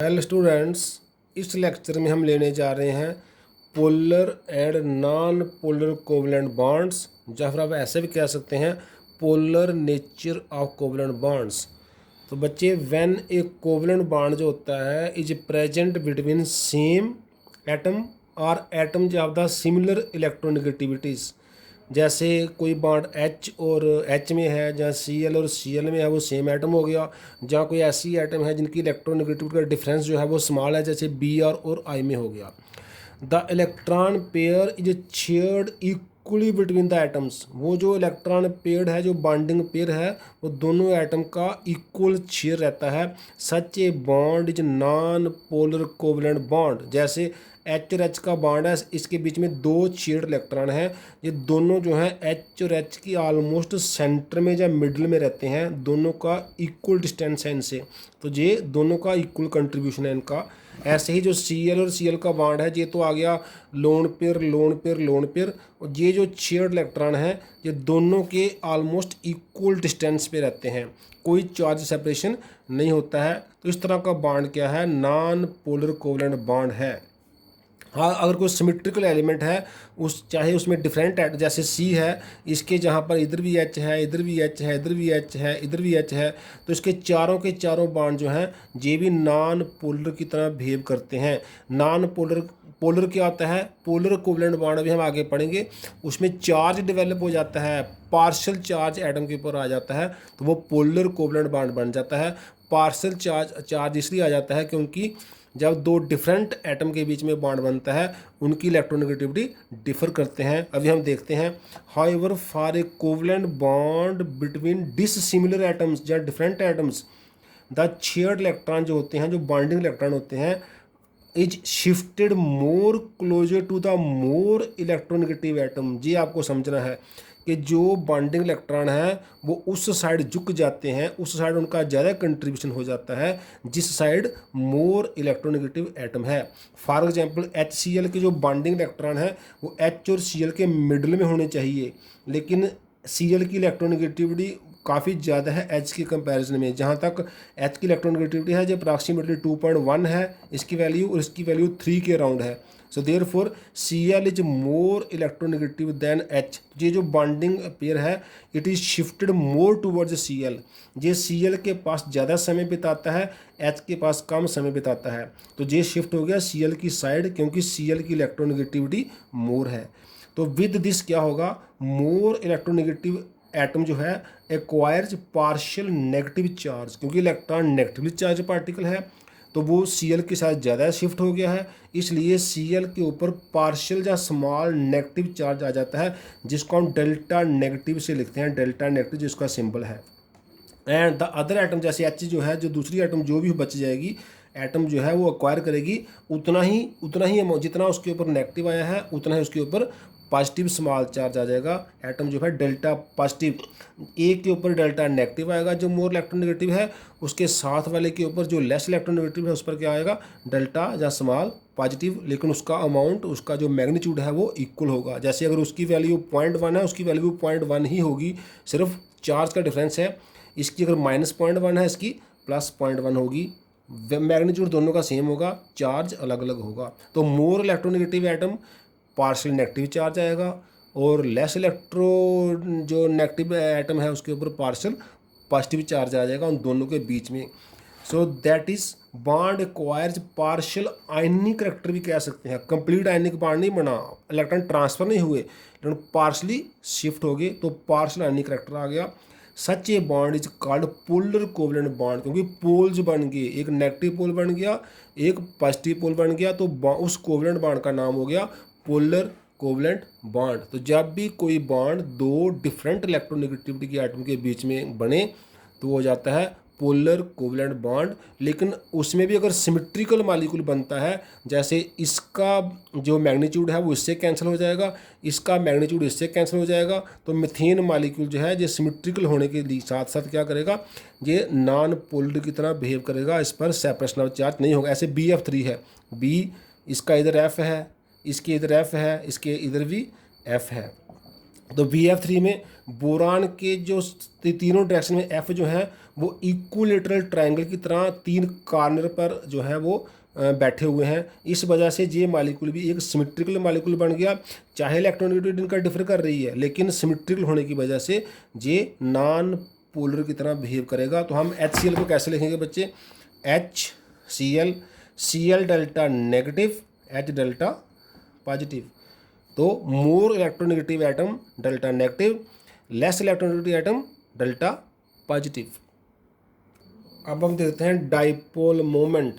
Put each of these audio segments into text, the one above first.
Hello students, इस lecture में हम लेने जा रहे हैं polar and non polar covalent bonds, या फिर आप ऐसे भी कह सकते हैं polar nature of covalent bonds. तो बच्चे, व्हेन ए कोवलेंट बॉन्ड जो होता है is present between same atom और एटम्स ऑफ द सिमिलर इलेक्ट्रोनेगेटिविटीज़। जैसे कोई बॉन्ड H और H में है, जहाँ Cl और Cl में है, वो सेम एटम हो गया। जहाँ कोई ऐसी एटम है जिनकी इलेक्ट्रोनेगेटिविटी का डिफरेंस जो है वो स्मॉल है, जैसे Br और I में हो गया। The electron pair is shared equally between the atoms. वो जो इलेक्ट्रॉन पेयर है, जो बॉन्डिंग पेयर है, वो दोनों एटम का इक्वल शेयर रहता है। Such a bond is non polar covalent bond. जैसे H और H का बॉन्ड है, इसके बीच में दो शेयर्ड इलेक्ट्रॉन है। ये दोनों जो हैं H और H की ऑलमोस्ट सेंटर में या मिडल में रहते हैं। दोनों का इक्वल डिस्टेंस है इनसे, तो ये दोनों का इक्वल कंट्रीब्यूशन है इनका। ऐसे ही जो Cl और Cl का बॉन्ड है, ये तो आ गया lone pair lone pair lone pair. और ये जो शेयर्ड इलेक्ट्रॉन है, ये दोनों के ऑलमोस्ट इक्वल डिस्टेंस पे रहते हैं, कोई चार्ज सेपरेशन नहीं होता है। तो इस तरह का बॉन्ड क्या है? नॉन पोलर कोवलेंट बॉन्ड है। हाँ, अगर कोई सिमेट्रिकल एलिमेंट है, चाहे उसमें डिफरेंट जैसे C है, इसके जहाँ पर इधर भी H है, इधर भी H है, इधर भी H है, इधर भी H है, तो इसके चारों के चारों बॉन्ड जो हैं ये भी नॉन पोलर की तरह बिहेव करते हैं। नॉन पोलर पोलर क्या होता है? पोलर कोवलेंट बॉन्ड अभी हम आगे पढ़ेंगे। उसमें चार्ज डेवलप हो जाता है, पार्शियल चार्ज एटम के ऊपर आ जाता है, तो वो पोलर कोवलेंट बॉन्ड बन जाता है। पार्शियल चार्ज इसलिए आ जाता है क्योंकि जब दो डिफरेंट एटम के बीच में बॉन्ड बनता है, उनकी इलेक्ट्रोनेगेटिविटी डिफर करते हैं। अभी हम देखते हैं। However for a covalent bond between dissimilar atoms या different atoms, the shared electron जो होते हैं, जो बॉन्डिंग इलेक्ट्रॉन होते हैं, is shifted more closer to the more electronegative atom. जी आपको समझना है कि जो बॉन्डिंग इलेक्ट्रॉन है वो उस साइड झुक जाते हैं, उस साइड उनका ज़्यादा कंट्रीब्यूशन हो जाता है जिस साइड मोर इलेक्ट्रोनेगेटिव एटम है। फॉर एग्जांपल HCl के जो बॉन्डिंग इलेक्ट्रॉन है वो H और Cl के मिडल में होने चाहिए, लेकिन Cl की इलेक्ट्रोनेगेटिविटी काफ़ी ज़्यादा है H के कंपैरिजन में। जहाँ तक H की इलेक्ट्रोनेगेटिविटी है जो अप्रॉक्सीमेटली 2.1 है इसकी वैल्यू, और इसकी वैल्यू 3 के अराउंड है। So therefore Cl is more electronegative than H। ये जो बॉन्डिंग पेयर है, it is shifted more towards Cl। ये Cl के पास ज़्यादा समय बिताता है, H के पास कम समय बिताता है, तो ये शिफ्ट हो गया Cl की साइड, क्योंकि Cl की इलेक्ट्रोनेगेटिविटी मोर है। तो विद दिस क्या होगा? मोर इलेक्ट्रोनेगेटिव एटम जो है एक्वायर्स पार्शियल नेगेटिव चार्ज, क्योंकि इलेक्ट्रॉन नेगेटिवली चार्ज पार्टिकल है, तो वो Cl के साथ ज़्यादा शिफ्ट हो गया है, इसलिए Cl के ऊपर पार्शियल या स्मॉल नेगेटिव चार्ज आ जाता है, जिसको हम डेल्टा नेगेटिव से लिखते हैं, डेल्टा नेगेटिव जिसका सिंबल है। एंड द अदर एटम जैसे H जो है, जो दूसरी एटम जो भी बच जाएगी, एटम जो है वो एक्वायर करेगी उतना ही जितना उसके ऊपर नेगेटिव आया है उतना ही उसके ऊपर पॉजिटिव स्मॉल चार्ज आ जाएगा। एटम जो है डेल्टा पॉजिटिव, एक के ऊपर डेल्टा नेगेटिव आएगा जो मोर इलेक्ट्रोनेगेटिव है, उसके साथ वाले के ऊपर जो लेस इलेक्ट्रोनेगेटिव है उस पर क्या आएगा? डेल्टा या स्मॉल पॉजिटिव, लेकिन उसका अमाउंट, उसका जो मैग्नीट्यूड है वो इक्वल होगा। जैसे अगर उसकी वैल्यू 0.1 है, उसकी वैल्यू 0.1 ही होगी, सिर्फ चार्ज का डिफरेंस है। इसकी अगर -0.1 है, इसकी +0.1 होगी। मैग्नीट्यूड दोनों का सेम होगा, चार्ज अलग अलग होगा। तो more electronegative atom partial negative charge आएगा, और लेस जो नेगेटिव एटम है उसके ऊपर पार्शियल पॉजिटिव चार्ज आ जाएगा उन दोनों के बीच में। So that is bond acquires partial ionic character भी कह सकते हैं। कंप्लीट आयनिक बॉन्ड नहीं बना, इलेक्ट्रॉन ट्रांसफर नहीं हुए, लेकिन पार्शली शिफ्ट हो गए, तो पार्शियल आयनिक करेक्टर आ गया। Such a bond is called polar covalent bond, क्योंकि पोल्स बन गए, एक नेगेटिव पोल बन गया, एक पॉजिटिव पोल बन गया, तो उस कोवलेंट बॉन्ड का नाम हो गया पोलर कोवलेंट बॉन्ड। तो जब भी कोई बॉन्ड दो डिफरेंट इलेक्ट्रोनेगेटिविटी के एटम के बीच में बने तो वो हो जाता है पोलर कोवलेंट बॉन्ड। लेकिन उसमें भी अगर सिमेट्रिकल मॉलिक्यूल बनता है, जैसे इसका जो मैग्नीट्यूड है वो इससे कैंसिल हो जाएगा, इसका मैग्नीट्यूड इससे कैंसिल हो जाएगा, तो मीथेन मॉलिक्यूल जो है ये सिमेट्रिकल होने के लिए साथ साथ क्या करेगा? ये नॉन पोलर की तरह बिहेव करेगा, इस पर सेपरेशन ऑफ चार्ज नहीं होगा। ऐसे BF3 है, B इसका इधर F है, इसके इधर F है, इसके इधर भी F है। तो BF3 में बोरान के जो तीनों डायरेक्शन में F जो है वो इक्विलेटरल ट्रायंगल की तरह 3 कॉर्नर पर जो है वो बैठे हुए हैं। इस वजह से ये मालिक्यूल भी एक सिमेट्रिकल मालिक्यूल बन गया। चाहे इलेक्ट्रॉनिक इनका डिफर कर रही है, लेकिन सिमेट्रिकल होने की वजह से ये नॉन पोलर की तरह बिहेव करेगा। तो हम HCl को कैसे लिखेंगे बच्चे? HCl, Cl delta negative, H delta positive. तो more electronegative atom delta negative, less electronegative atom delta positive. अब हम देखते हैं dipole moment,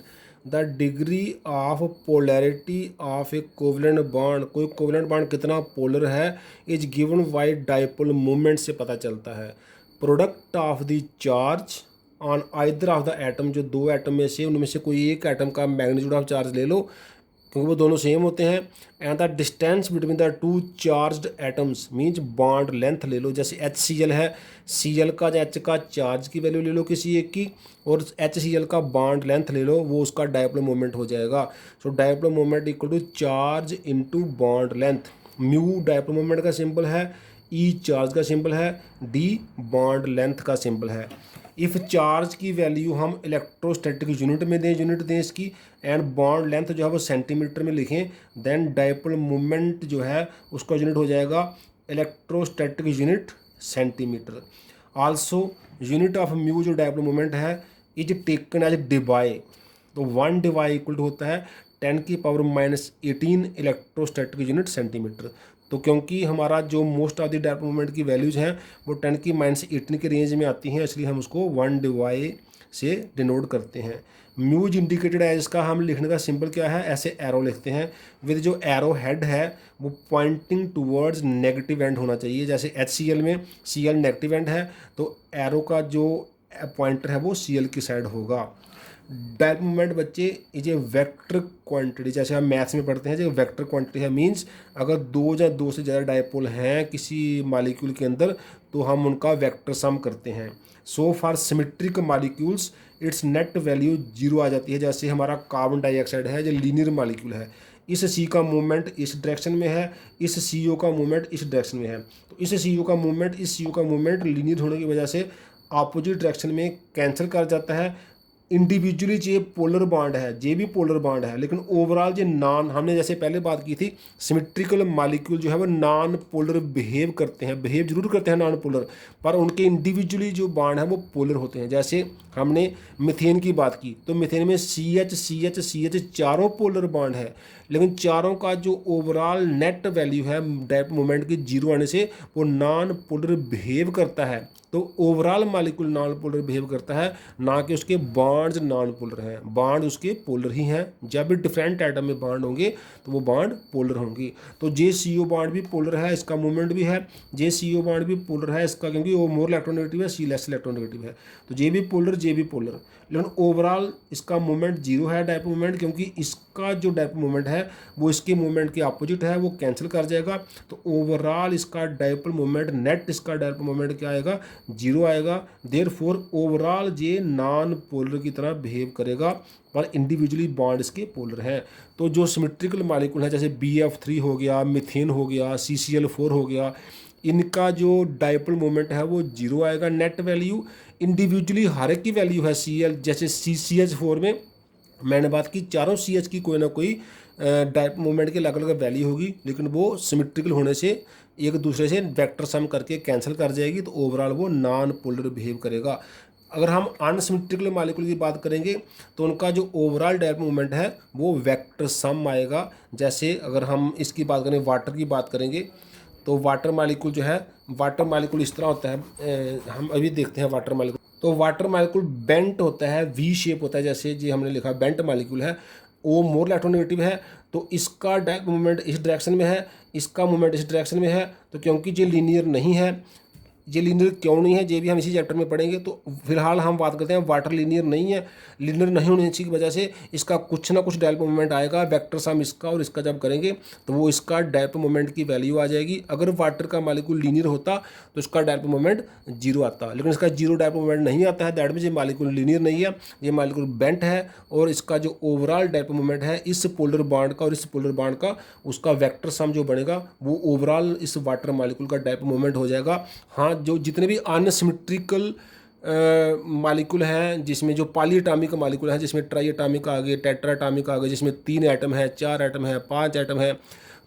the degree of polarity of a covalent bond. कोई कोवलेंट बॉन्ड कितना पोलर है is given by dipole moment से पता चलता है। Product of the charge on either of the atom, जो दो एटम में से उनमें से कोई एक एटम का मैग्नीट्यूड ऑफ चार्ज ले लो क्योंकि वो दोनों सेम होते हैं, and the distance between the two charged atoms means bond length ले लो। जैसे HCl है, Cl का H का चार्ज की वैल्यू ले लो किसी एक की, और HCl का बॉन्ड लेंथ ले लो, वो उसका डायपोल मोमेंट हो जाएगा। So dipole moment equal to charge into bond length. Mu dipole moment का सिंबल है, E चार्ज का सिंबल है, D बॉन्ड लेंथ का सिंबल है। इफ़ चार्ज की वैल्यू हम इलेक्ट्रोस्टैटिक यूनिट में दें, इसकी, एंड बॉन्ड लेंथ जो है वो सेंटीमीटर में लिखें, देन डाइपोल मोमेंट जो है उसका यूनिट हो जाएगा electrostatic unit centimetre. Also unit of mu जो डाइपोल मोमेंट है इज टेकन एज डिवाई। तो 1 डिवाई इक्वल टू होता है 10⁻⁻18 इलेक्ट्रोस्टैटिक यूनिट सेंटीमीटर। तो क्योंकि हमारा जो most of the dipole moment की वैल्यूज़ हैं वो 10⁻18 के रेंज में आती हैं, इसलिए हम उसको 1 डिवाई से डिनोट करते हैं। म्यूज इंडिकेटेड एज का हम लिखने का सिंबल क्या है, ऐसे एरो लिखते हैं विद जो एरो हेड है वो पॉइंटिंग टूवर्ड्स नेगेटिव एंड होना चाहिए। जैसे HCl में Cl नेगेटिव एंड है तो एरो का जो पॉइंटर है वो Cl की साइड होगा। डाइपोल मोमेंट बच्चे इज ए वेक्टर क्वांटिटी, जैसे हम मैथ्स में पढ़ते हैं जो वेक्टर क्वांटिटी है, मींस अगर दो या दो से ज़्यादा डाइपोल हैं किसी मॉलिक्यूल के अंदर तो हम उनका वेक्टर सम करते हैं। So for symmetric molecules it's net value 0 आ जाती है। जैसे हमारा कार्बन डाइऑक्साइड है जो लीनियर मॉलिक्यूल है, इस C का मूवमेंट इस डायरेक्शन में है, इस CO का मूवमेंट इस डायरेक्शन में है, तो इस CO का मूवमेंट इस CO का मूवमेंट लीनियर होने की वजह से अपोजिट डायरेक्शन में कैंसिल कर जाता है। इंडिविजुअली ये पोलर बॉन्ड है, ये भी पोलर बॉन्ड है, लेकिन ओवरऑल ये नॉन, हमने जैसे पहले बात की थी सिमेट्रिकल मॉलिक्यूल जो है वो नॉन पोलर बिहेव करते हैं, बिहेव जरूर करते हैं नॉन पोलर, पर उनके इंडिविजुअली जो बॉन्ड है वो पोलर होते हैं। जैसे हमने मीथेन की बात की तो मीथेन में CH चारों पोलर बॉन्ड है, लेकिन चारों का जो ओवरऑल नेट वैल्यू है डाइपोल मोमेंट की 0 आने से वो नॉन पोलर बिहेव करता है। तो overall molecule non polar behave करता है, ना कि उसके बॉन्ड्स नॉन पोलर हैं, बॉन्ड उसके पोलर ही हैं। जब भी डिफरेंट एटम में बॉन्ड होंगे तो वो बॉन्ड पोलर होंगे। तो जे CO बॉन्ड भी पोलर है, इसका मूवमेंट भी है, जे CO बॉन्ड भी पोलर है इसका, क्योंकि वो मोर इलेक्ट्रोनेगेटिव है, C लेस इलेक्ट्रोनेगेटिव है, तो जे भी पोलर जे भी पोलर, लेकिन ओवरऑल इसका मूवमेंट 0 है डाइपोल मूवमेंट, क्योंकि इसका जो डाइपोल मूवमेंट है वो इसके मूवमेंट के अपोजिट है, वो कैंसिल कर जाएगा। तो ओवरऑल इसका डाइपोल मूवमेंट नेट इसका डाइपोल मूवमेंट क्या आएगा, 0 आएगा। देयरफॉर ओवरऑल ये नॉन पोलर की तरह बिहेव करेगा, पर इंडिविजुअली बॉन्ड इसके पोलर हैं। तो जो सिमेट्रिकल मॉलिक्यूल है जैसे BF3 हो गया, मीथेन हो गया, CCl4 हो गया, इनका जो डाइपोल मोमेंट है वो 0 आएगा नेट वैल्यू। इंडिविजुअली हर एक की वैल्यू है Cl, जैसे CH4 में मैंने बात की चारों CH की कोई ना कोई डाइपोल मोमेंट की अलग अलग वैल्यू होगी, लेकिन वो सिमेट्रिकल होने से एक दूसरे से वेक्टर सम करके कैंसिल कर जाएगी, तो ओवरऑल वो नॉन पोलर बिहेव करेगा। अगर हम अनसिमेट्रिकल मॉलिक्यूल की बात करेंगे तो उनका जो ओवरऑल डाइपोल मोमेंट है वो वेक्टर सम आएगा। जैसे अगर हम इसकी बात करें, वाटर की बात करेंगे तो वाटर मॉलिक्यूल जो है, वाटर मॉलिक्यूल इस तरह होता है, हम अभी देखते हैं वाटर मॉलिक्यूल। तो वाटर मॉलिक्यूल बेंट होता है, V शेप होता है, जैसे जी हमने लिखा बेंट मॉलिक्यूल है, वो मोर इलेक्ट्रोनेगेटिव है, तो इसका डाइपोल मोमेंट इस डायरेक्शन में है, इसका मोमेंट इस डायरेक्शन में है। तो क्योंकि ये लीनियर नहीं है, ये लीनियर क्यों नहीं है, ये भी हम इसी चैप्टर में पढ़ेंगे। तो फिलहाल हम बात करते हैं वाटर लीनियर नहीं है। लीनियर नहीं होने की वजह से इसका कुछ ना कुछ डायपोल मोमेंट आएगा। वेक्टर सम इसका और इसका जब करेंगे तो वो इसका डायपोल मोमेंट की वैल्यू आ जाएगी। अगर वाटर का मॉलिक्यूल लीनियर होता तो इसका डायपोल मोमेंट जीरो आता, लेकिन इसका जीरो डायपोल मोमेंट नहीं आता है। दैट मीन्स ये मॉलिक्यूल लीनियर नहीं है, ये मॉलिक्यूल बेंट है। और इसका जो ओवरऑल डायपोल मोमेंट है इस पोलर बॉन्ड का और इस पोलर बॉन्ड का, उसका वेक्टर सम जो बनेगा वो ओवरऑल इस वाटर मॉलिक्यूल का डायपोल मोमेंट हो जाएगा। हाँ, जो जितने भी अनसिमेट्रिकल मॉलिक्यूल हैं, जिसमें जो पॉलीएटॉमिक मॉलिक्यूल हैं, जिसमें ट्राई एटॉमिक आ गए, टेट्रा एटॉमिक आ गए, जिसमें 3 एटम है, 4 एटम है, 5 एटम है,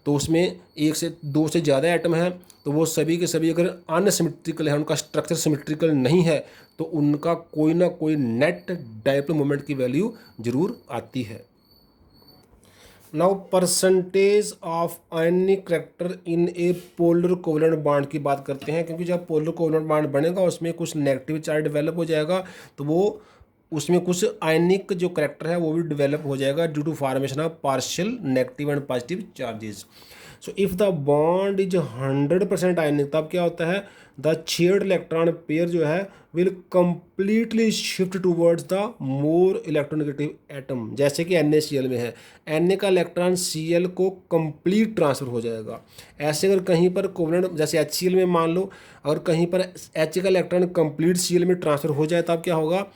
तो उसमें 1 से 2 से ज़्यादा एटम हैं, तो वो सभी के सभी अगर अनसिमेट्रिकल है, उनका स्ट्रक्चर सिमेट्रिकल नहीं है, तो उनका कोई ना कोई नेट डायपोल मोमेंट की वैल्यू जरूर आती है। Now percentage of ionic character in A polar covalent bond की बात करते हैं, क्योंकि जब पोलर कोवलेंट बॉन्ड बनेगा उसमें कुछ नेगेटिव चार्ज डेवलप हो जाएगा, तो वो उसमें कुछ आयनिक जो करैक्टर है वो भी डेवलप हो जाएगा due to formation of partial negative and positive charges. So if the bond is 100% ionic, तब क्या होता है, द शेयर्ड इलेक्ट्रॉन पेयर जो है will completely shift towards the more electronegative atom. जैसे कि NaCl में है, Na का इलेक्ट्रॉन Cl को कंप्लीट ट्रांसफर हो जाएगा। ऐसे अगर कहीं पर कोवलेंट जैसे HCl में मान लो, अगर कहीं पर H का इलेक्ट्रॉन कंप्लीट Cl में ट्रांसफर हो जाए, तब क्या होगा,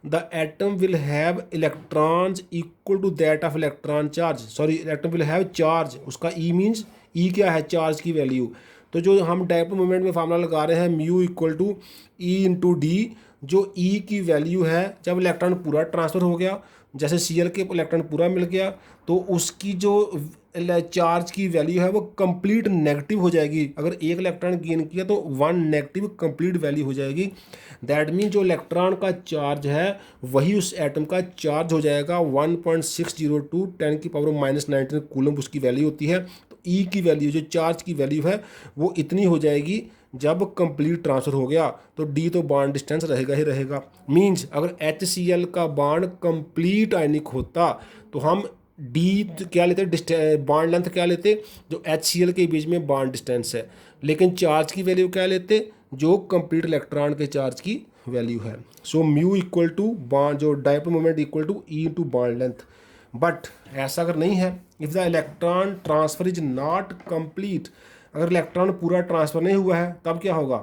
the atom will have electrons equal to that of electron charge, sorry atom will have charge, उसका ई मीन्स ई क्या है, चार्ज की वैल्यू। तो जो हम डायपोल मोमेंट में फार्मूला लगा रहे हैं mu equal to E into d, जो ई की वैल्यू है जब इलेक्ट्रॉन पूरा ट्रांसफ़र हो गया, जैसे Cl के इलेक्ट्रॉन पूरा मिल गया, तो उसकी जो चार्ज की वैल्यू है वो कंप्लीट नेगेटिव हो जाएगी। अगर एक इलेक्ट्रॉन गेन किया तो 1 नेगेटिव कंप्लीट वैल्यू हो जाएगी। दैट मीन जो इलेक्ट्रॉन का चार्ज है वही उस एटम का चार्ज हो जाएगा। 1.602 10⁻⁻19 कूलम उसकी वैल्यू होती है। तो ई की वैल्यू, जो चार्ज की वैल्यू है, वो इतनी हो जाएगी जब कंप्लीट ट्रांसफ़र हो गया। तो डी तो बॉन्ड डिस्टेंस रहेगा ही रहेगा। मीन्स अगर HCl का बॉन्ड कंप्लीट आयनिक होता तो हम डी क्या लेते, बॉन्ड लेंथ क्या लेते, जो HCl के बीच में बॉन्ड डिस्टेंस है। लेकिन चार्ज की वैल्यू क्या लेते, जो कंप्लीट इलेक्ट्रॉन के चार्ज की वैल्यू है। So mu equal to bond, जो dipole moment equal to E into bond length. But ऐसा अगर नहीं है, if the electron transfer is not complete, अगर इलेक्ट्रॉन पूरा ट्रांसफ़र नहीं हुआ है, तब क्या होगा,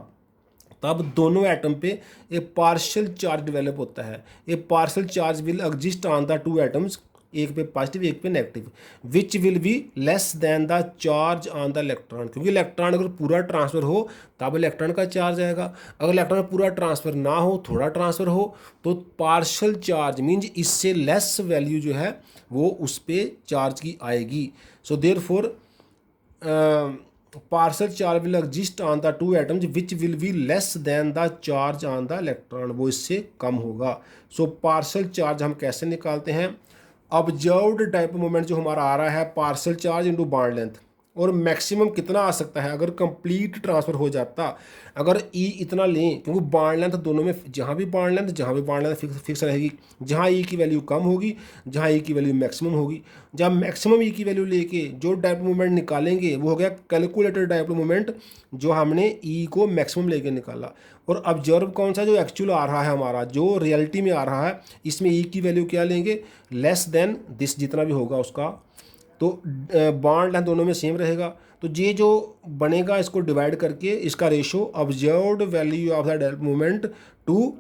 तब दोनों एटम पे एक पार्शियल चार्ज डेवलप होता है। A partial charge will exist on the 2 atoms, एक पे पॉजिटिव एक पे negative, which will be less than the charge on the electron. क्योंकि इलेक्ट्रॉन अगर पूरा ट्रांसफ़र हो तब इलेक्ट्रॉन का चार्ज आएगा, अगर इलेक्ट्रॉन पूरा ट्रांसफ़र ना हो, थोड़ा ट्रांसफ़र हो, तो पार्शियल चार्ज मीन्स इससे लेस वैल्यू जो है वो उस पर चार्ज की आएगी। So therefore partial charge will exist on the 2 atoms which will be less than the charge on the electron, वो इससे कम होगा। सो पार्शियल चार्ज हम कैसे निकालते हैं, ऑब्जर्व्ड डायपोल मोमेंट जो हमारा आ रहा है partial charge into bond length, और मैक्सिमम कितना आ सकता है अगर कंप्लीट ट्रांसफ़र हो जाता, अगर ई इतना लें, क्योंकि बॉन्ड लेंथ दोनों में जहाँ भी बॉन्ड लेंथ फिक्स रहेगी, जहाँ ई की वैल्यू कम होगी, जहाँ ई की वैल्यू मैक्सिमम होगी। जब मैक्सिमम ई की वैल्यू लेके जो डायपोल मोमेंट निकालेंगे वो हो गया कैलकुलेटेड डायपोल मोमेंट, जो हमने ई को मैक्सिमम लेके निकाला। और ऑब्जर्व कौन सा, जो एक्चुअल आ रहा है हमारा, जो रियलिटी में आ रहा है, इसमें ई की वैल्यू क्या लेंगे, लेस देन दिस, जितना भी होगा उसका। तो बॉन्ड लेंथ दोनों में सेम रहेगा। तो ये जो बनेगा इसको डिवाइड करके इसका ratio observed value of the dipole moment to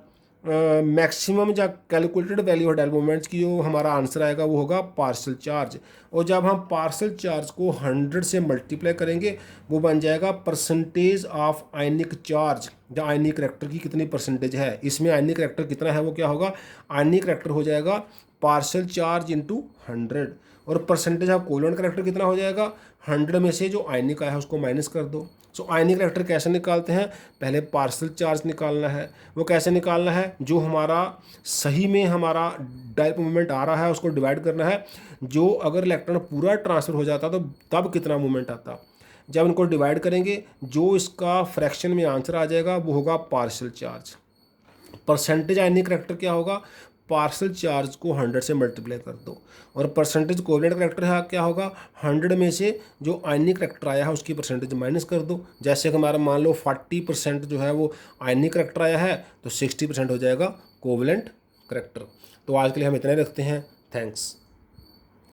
maximum या calculated value of dipole moments की, जो हमारा आंसर आएगा वो होगा पार्शियल चार्ज। और जब हम पार्शियल चार्ज को 100 से मल्टीप्लाई करेंगे वो बन जाएगा परसेंटेज ऑफ आयनिक चार्ज, या आयनिक करैक्टर की कितनी परसेंटेज है। इसमें आयनिक करैक्टर कितना है वो क्या होगा, आयनिक करैक्टर हो जाएगा पार्शियल चार्ज इंटू 100, और परसेंटेज ऑफ कोवलेंट करैक्टर कितना हो जाएगा, 100 में से जो आयनिक आया है उसको माइनस कर दो। सो आयनिक करैक्टर कैसे निकालते हैं, पहले पार्शियल चार्ज निकालना है। वो कैसे निकालना है, जो हमारा सही में हमारा डायपोल मोमेंट आ रहा है उसको डिवाइड करना है, जो अगर इलेक्ट्रॉन पूरा ट्रांसफ़र हो जाता तो तब कितना मोमेंट आता। जब इनको डिवाइड करेंगे जो इसका फ्रैक्शन में आंसर आ जाएगा वो होगा पार्शियल चार्ज। परसेंटेज आयनिक करैक्टर क्या होगा, पार्सल चार्ज को 100 से मल्टीप्लाई कर दो, और परसेंटेज कोवेलेंट करेक्टर है क्या होगा, 100 में से जो आयनिक करेक्टर आया है उसकी परसेंटेज माइनस कर दो। जैसे कि हमारा मान लो 40% जो है वो आयनिक करेक्टर आया है, तो 60% हो जाएगा कोवेलेंट करेक्टर। तो आज के लिए हम इतना ही रखते हैं। थैंक्स।